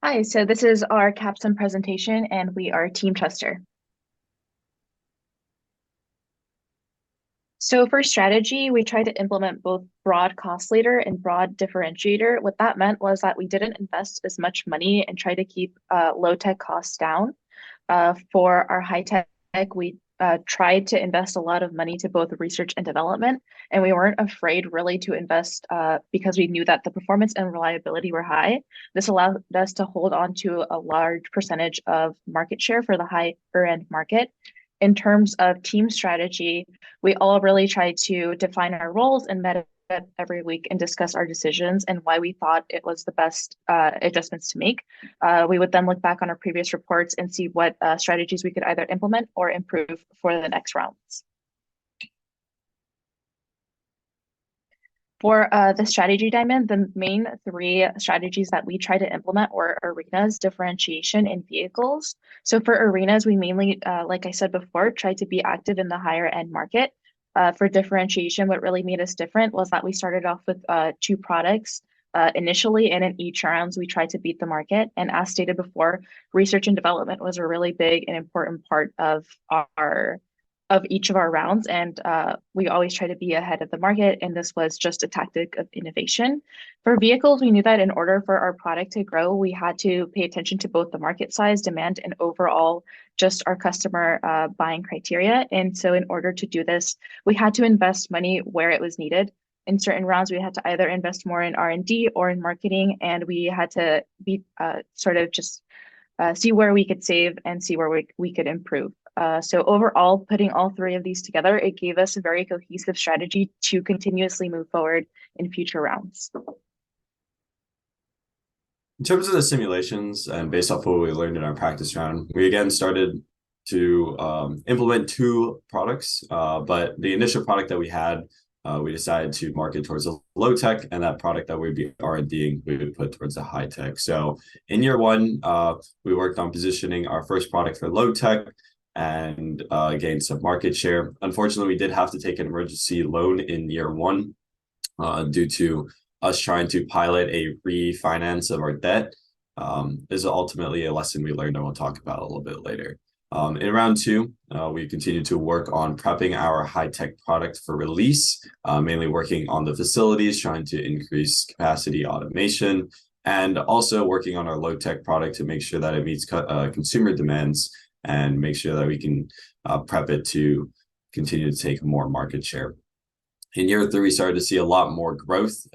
Hi, so this is our capsim presentation, and we are Team Chester. So for strategy, we tried to implement both broad cost leader and broad differentiator. What that meant was that we didn't invest as much money and try to keep low tech costs down. For our high tech, we tried to invest a lot of money to both research and development, and we weren't afraid really to invest because we knew that the performance and reliability were high. This allowed us to hold on to a large percentage of market share for the higher end market. In terms of team strategy, we all really tried to define our roles and met every week and discuss our decisions and why we thought it was the best adjustments to make. We would then look back on our previous reports and see what strategies we could either implement or improve for the next rounds. For the strategy diamond, the main three strategies that we try to implement were arenas, differentiation, and vehicles. So for arenas, we mainly, like I said before, tried to be active in the higher end market. For differentiation, what really made us different was that we started off with two products initially, and in each rounds, we tried to beat the market. And as stated before, research and development was a really big and important part our of each of our rounds, and we always try to be ahead of the market, and this was just a tactic of innovation. For vehicles, we knew that in order for our product to grow, we had to pay attention to both the market size, demand, and overall just our customer buying criteria. And so in order to do this, we had to invest money where it was needed. In certain rounds, we had to either invest more in R&D or in marketing, and we had to be sort of just see where we could save and see where we could improve. So overall, putting all three of these together, it gave us a very cohesive strategy to continuously move forward in future rounds. In terms of the simulations and based off what we learned in our practice round, we again started to implement two products, but the initial product that we had, we decided to market towards the low tech, and that product that we'd be R&Ding, we would put towards the high tech. So in year one, we worked on positioning our first product for low tech and gained some market share. Unfortunately, we did have to take an emergency loan in year one due to us trying to pilot a refinance of our debt. Is ultimately a lesson we learned and we'll talk about a little bit later. In round two, we continued to work on prepping our high-tech product for release, mainly working on the facilities, trying to increase capacity automation, and also working on our low-tech product to make sure that it meets consumer demands and make sure that we can prep it to continue to take more market share. In year three, we started to see a lot more growth,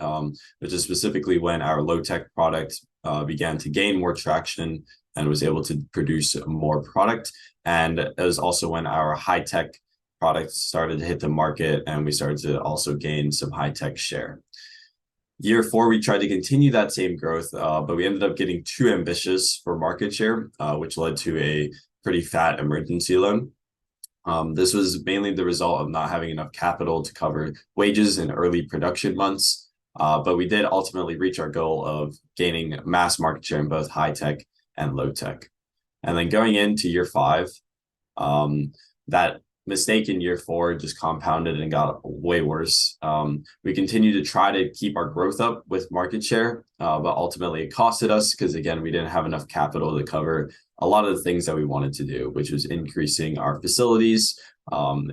which is specifically when our low-tech product began to gain more traction and was able to produce more product. And it was also when our high-tech product started to hit the market and we started to also gain some high-tech share. Year four, we tried to continue that same growth, but we ended up getting too ambitious for market share, which led to a pretty fat emergency loan. This was mainly the result of not having enough capital to cover wages in early production months, but we did ultimately reach our goal of gaining mass market share in both high tech and low tech. And then going into year five, that mistake in year four just compounded and got way worse. We continued to try to keep our growth up with market share, but ultimately it costed us because, again, we didn't have enough capital to cover a lot of the things that we wanted to do, which was increasing our facilities,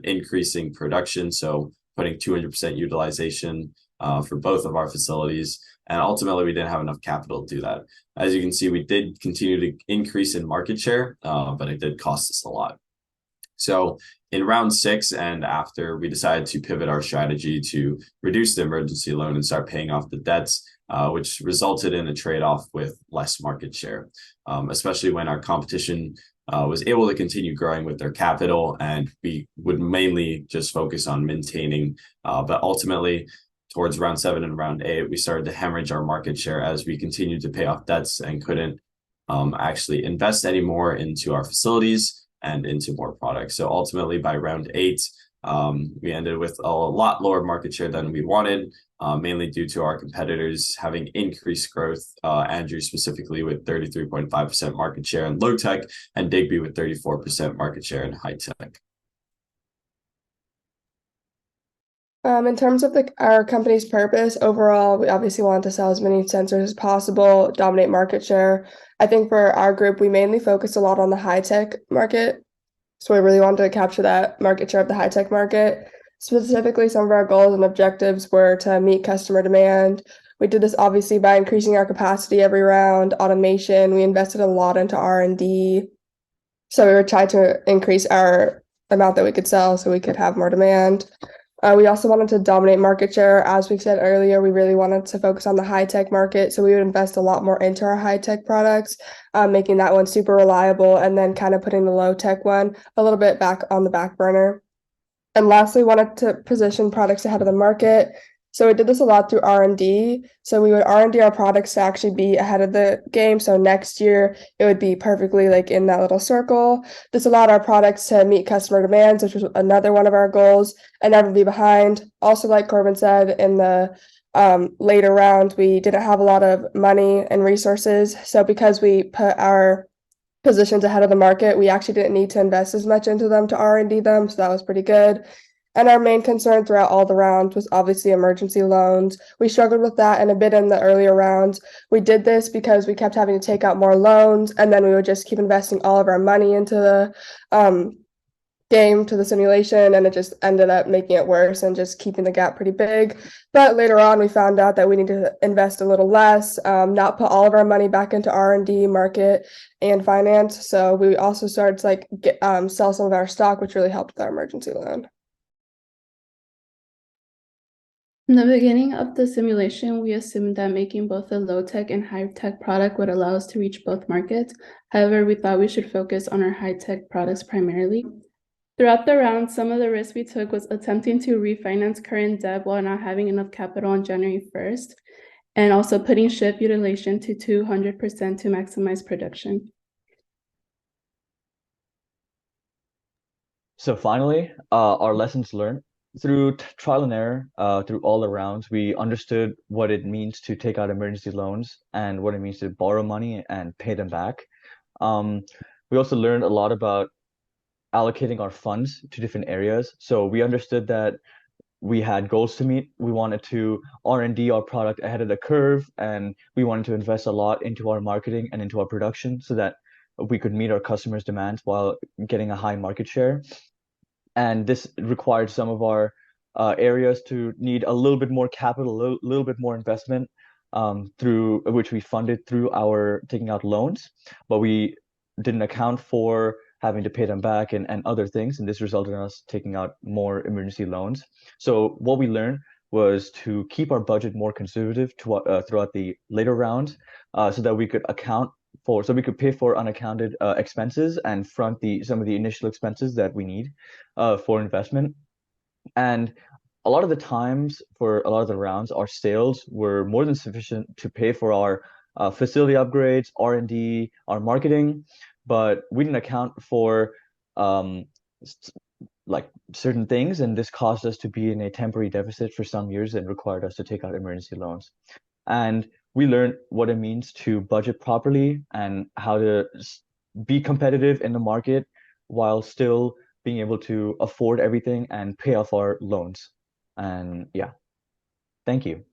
increasing production, so putting 200% utilization for both of our facilities. And ultimately, we didn't have enough capital to do that. As you can see, we did continue to increase in market share, but it did cost us a lot. So in round six and after, we decided to pivot our strategy to reduce the emergency loan and start paying off the debts, which resulted in a trade-off with less market share, especially when our competition was able to continue growing with their capital, and we would mainly just focus on maintaining. But ultimately, towards round seven and round eight, we started to hemorrhage our market share as we continued to pay off debts and couldn't actually invest anymore into our facilities and into more products. So ultimately, by round eight, we ended with a lot lower market share than we wanted, mainly due to our competitors having increased growth. Andrew specifically with 33.5% market share in low tech, and Digby with 34% market share in high tech. In terms of our company's purpose, overall, we obviously want to sell as many sensors as possible, dominate market share. I think for our group, we mainly focus a lot on the high tech market. So we really wanted to capture that market share of the high tech market. Specifically, some of our goals and objectives were to meet customer demand. We did this obviously by increasing our capacity every round, automation. We invested a lot into R&D. So we were trying to increase our amount that we could sell so we could have more demand. We also wanted to dominate market share. As we said earlier, we really wanted to focus on the high tech market. So we would invest a lot more into our high tech products, making that one super reliable, and then kind of putting the low tech one a little bit back on the back burner. And lastly, wanted to position products ahead of the market. So we did this a lot through R&D. So we would R&D our products to actually be ahead of the game. So next year it would be perfectly like in that little circle. This allowed our products to meet customer demands, which was another one of our goals, and never be behind. Also, like Corbin said, in the later round, we didn't have a lot of money and resources. So because we put our positions ahead of the market, we actually didn't need to invest as much into them to R&D them, so that was pretty good. And our main concern throughout all the rounds was obviously emergency loans. We struggled with that and a bit in the earlier rounds. We did this because we kept having to take out more loans, and then we would just keep investing all of our money into the game, to the simulation, and it just ended up making it worse and just keeping the gap pretty big. But later on, we found out that we need to invest a little less, not put all of our money back into R&D, market, and finance. So we also started to sell some of our stock, which really helped with our emergency loan. In the beginning of the simulation, we assumed that making both a low-tech and high-tech product would allow us to reach both markets. However, we thought we should focus on our high-tech products primarily. Throughout the round, some of the risks we took was attempting to refinance current debt while not having enough capital on January 1st, and also putting shift utilization to 200% to maximize production. So finally, our lessons learned. Through trial and error, through all the rounds, we understood what it means to take out emergency loans and what it means to borrow money and pay them back. We also learned a lot about allocating our funds to different areas. So we understood that we had goals to meet. We wanted to R&D our product ahead of the curve, and we wanted to invest a lot into our marketing and into our production so that we could meet our customers' demands while getting a high market share. And this required some of our areas to need a little bit more capital, a little bit more investment, through which we funded through our taking out loans, but we didn't account for having to pay them back and other things, and this resulted in us taking out more emergency loans. So what we learned was to keep our budget more conservative throughout the later rounds, so that we could pay for unaccounted expenses and front some of the initial expenses that we need for investment. And a lot of the times for a lot of the rounds, our sales were more than sufficient to pay for our facility upgrades, R&D, our marketing, but we didn't account for like certain things, and this caused us to be in a temporary deficit for some years and required us to take out emergency loans. And we learned what it means to budget properly and how to be competitive in the market while still being able to afford everything and pay off our loans. And yeah, thank you.